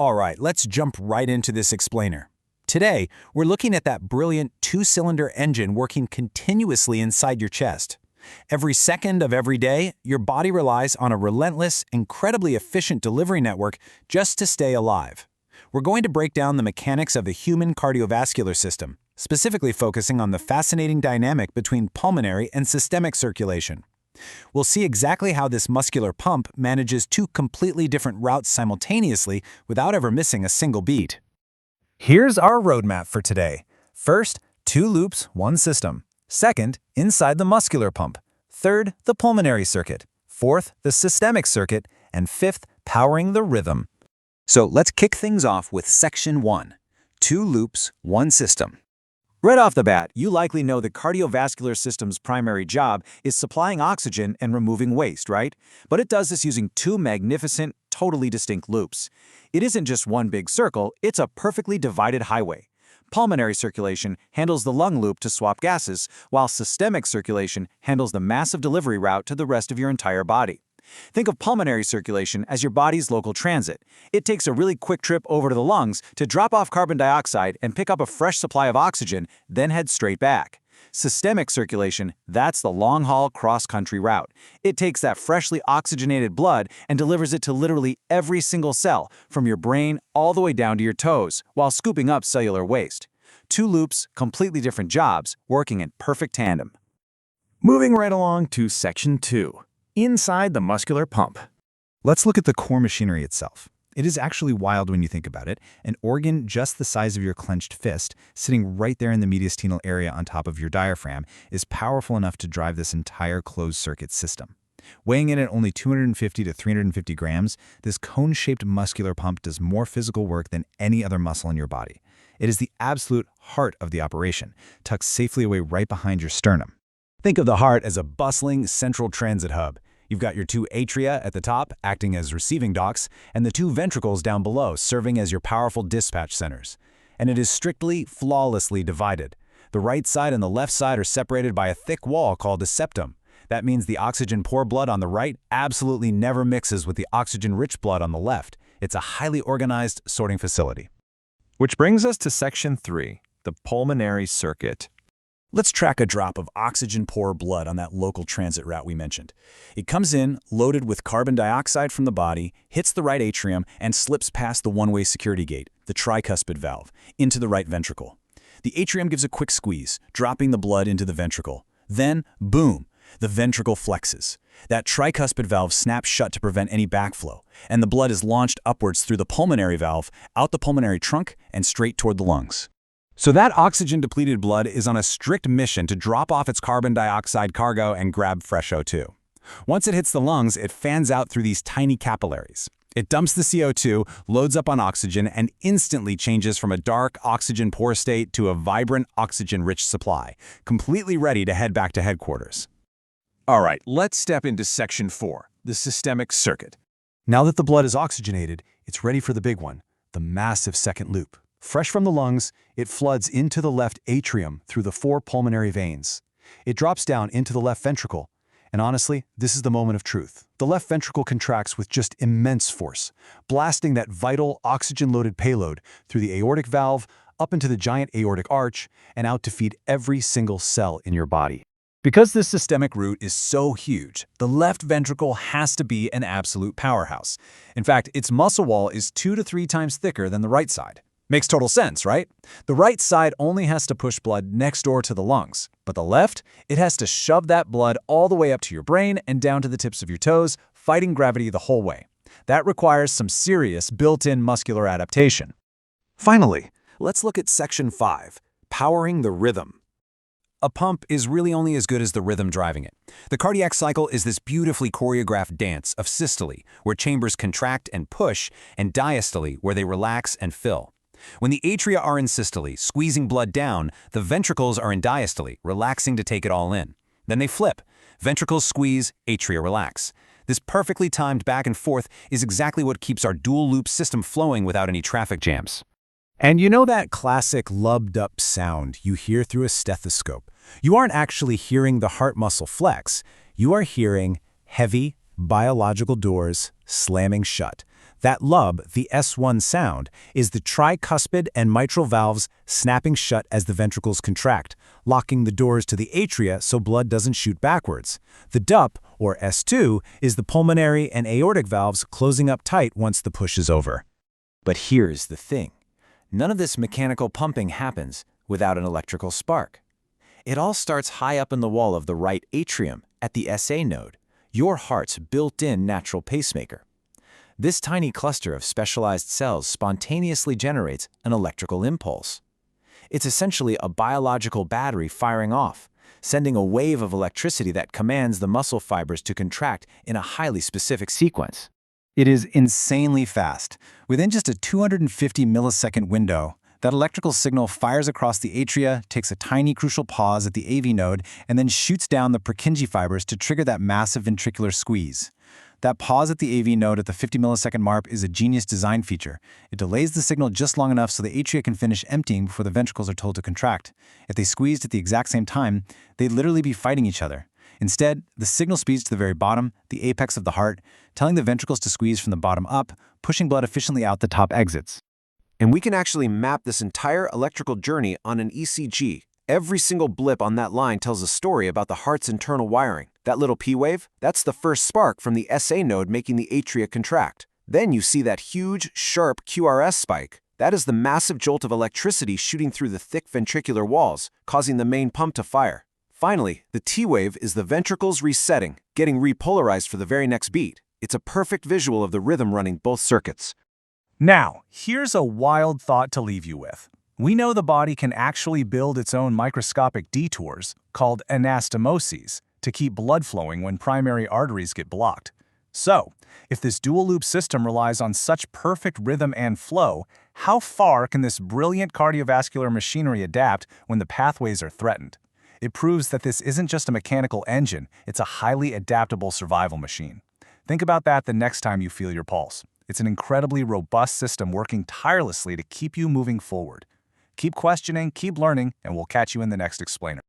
All right, let's jump right into this explainer. Today, we're looking at that brilliant two-cylinder engine working continuously inside your chest. Every second of every day, your body relies on a relentless, incredibly efficient delivery network just to stay alive. We're going to break down the mechanics of the human cardiovascular system, specifically focusing on the fascinating dynamic between pulmonary and systemic circulation. We'll see exactly how this muscular pump manages two completely different routes simultaneously without ever missing a single beat. Here's our roadmap for today. First, 2 loops, 1 system. Second, inside the muscular pump. Third, the pulmonary circuit. Fourth, the systemic circuit. And fifth, powering the rhythm. So let's kick things off with Section 1. 2 loops, 1 system. Right off the bat, you likely know the cardiovascular system's primary job is supplying oxygen and removing waste, right? But it does this using 2 magnificent, totally distinct loops. It isn't just one big circle, it's a perfectly divided highway. Pulmonary circulation handles the lung loop to swap gases, while systemic circulation handles the massive delivery route to the rest of your entire body. Think of pulmonary circulation as your body's local transit. It takes a really quick trip over to the lungs to drop off carbon dioxide and pick up a fresh supply of oxygen, then head straight back. Systemic circulation, that's the long-haul cross-country route. It takes that freshly oxygenated blood and delivers it to literally every single cell, from your brain all the way down to your toes, while scooping up cellular waste. 2 loops, completely different jobs, working in perfect tandem. Moving right along to Section 2. Inside the muscular pump. Let's look at the core machinery itself. It is actually wild when you think about it. An organ just the size of your clenched fist, sitting right there in the mediastinal area on top of your diaphragm, is powerful enough to drive this entire closed-circuit system. Weighing in at only 250 to 350 grams, this cone-shaped muscular pump does more physical work than any other muscle in your body. It is the absolute heart of the operation, tucked safely away right behind your sternum. Think of the heart as a bustling central transit hub. You've got your 2 atria at the top, acting as receiving docks, and the 2 ventricles down below, serving as your powerful dispatch centers. And it is strictly, flawlessly divided. The right side and the left side are separated by a thick wall called a septum. That means the oxygen-poor blood on the right absolutely never mixes with the oxygen-rich blood on the left. It's a highly organized sorting facility. Which brings us to Section 3, the pulmonary circuit. Let's track a drop of oxygen-poor blood on that local transit route we mentioned. It comes in, loaded with carbon dioxide from the body, hits the right atrium, and slips past the one-way security gate, the tricuspid valve, into the right ventricle. The atrium gives a quick squeeze, dropping the blood into the ventricle. Then, boom, the ventricle flexes. That tricuspid valve snaps shut to prevent any backflow, and the blood is launched upwards through the pulmonary valve, out the pulmonary trunk, and straight toward the lungs. So that oxygen-depleted blood is on a strict mission to drop off its carbon dioxide cargo and grab fresh O2. Once it hits the lungs, it fans out through these tiny capillaries. It dumps the CO2, loads up on oxygen, and instantly changes from a dark, oxygen-poor state to a vibrant, oxygen-rich supply, completely ready to head back to headquarters. All right, let's step into Section 4, the systemic circuit. Now that the blood is oxygenated, it's ready for the big one, the massive second loop. Fresh from the lungs, it floods into the left atrium through the 4 pulmonary veins. It drops down into the left ventricle. And honestly, this is the moment of truth. The left ventricle contracts with just immense force, blasting that vital oxygen-loaded payload through the aortic valve, up into the giant aortic arch, and out to feed every single cell in your body. Because this systemic route is so huge, the left ventricle has to be an absolute powerhouse. In fact, its muscle wall is 2 to 3 times thicker than the right side. Makes total sense, right? The right side only has to push blood next door to the lungs, but the left, it has to shove that blood all the way up to your brain and down to the tips of your toes, fighting gravity the whole way. That requires some serious built-in muscular adaptation. Finally, let's look at Section 5, powering the rhythm. A pump is really only as good as the rhythm driving it. The cardiac cycle is this beautifully choreographed dance of systole, where chambers contract and push, and diastole, where they relax and fill. When the atria are in systole, squeezing blood down, the ventricles are in diastole, relaxing to take it all in. Then they flip. Ventricles squeeze, atria relax. This perfectly timed back and forth is exactly what keeps our dual-loop system flowing without any traffic jams. And you know that classic lubbed-up sound you hear through a stethoscope? You aren't actually hearing the heart muscle flex. You are hearing heavy, biological doors slamming shut. That lub, the S1 sound, is the tricuspid and mitral valves snapping shut as the ventricles contract, locking the doors to the atria so blood doesn't shoot backwards. The DUP, or S2, is the pulmonary and aortic valves closing up tight once the push is over. But here's the thing. None of this mechanical pumping happens without an electrical spark. It all starts high up in the wall of the right atrium, at the SA node, your heart's built-in natural pacemaker. This tiny cluster of specialized cells spontaneously generates an electrical impulse. It's essentially a biological battery firing off, sending a wave of electricity that commands the muscle fibers to contract in a highly specific sequence. It is insanely fast. Within just a 250 millisecond window, that electrical signal fires across the atria, takes a tiny crucial pause at the AV node, and then shoots down the Purkinje fibers to trigger that massive ventricular squeeze. That pause at the AV node at the 50 millisecond mark is a genius design feature. It delays the signal just long enough so the atria can finish emptying before the ventricles are told to contract. If they squeezed at the exact same time, they'd literally be fighting each other. Instead, the signal speeds to the very bottom, the apex of the heart, telling the ventricles to squeeze from the bottom up, pushing blood efficiently out the top exits. And we can actually map this entire electrical journey on an ECG. Every single blip on that line tells a story about the heart's internal wiring. That little P wave, that's the first spark from the SA node making the atria contract. Then you see that huge, sharp QRS spike. That is the massive jolt of electricity shooting through the thick ventricular walls, causing the main pump to fire. Finally, the T wave is the ventricles resetting, getting repolarized for the very next beat. It's a perfect visual of the rhythm running both circuits. Now, here's a wild thought to leave you with. We know the body can actually build its own microscopic detours, called anastomoses, to keep blood flowing when primary arteries get blocked. So, if this dual-loop system relies on such perfect rhythm and flow, how far can this brilliant cardiovascular machinery adapt when the pathways are threatened? It proves that this isn't just a mechanical engine, it's a highly adaptable survival machine. Think about that the next time you feel your pulse. It's an incredibly robust system working tirelessly to keep you moving forward. Keep questioning, keep learning, and we'll catch you in the next explainer.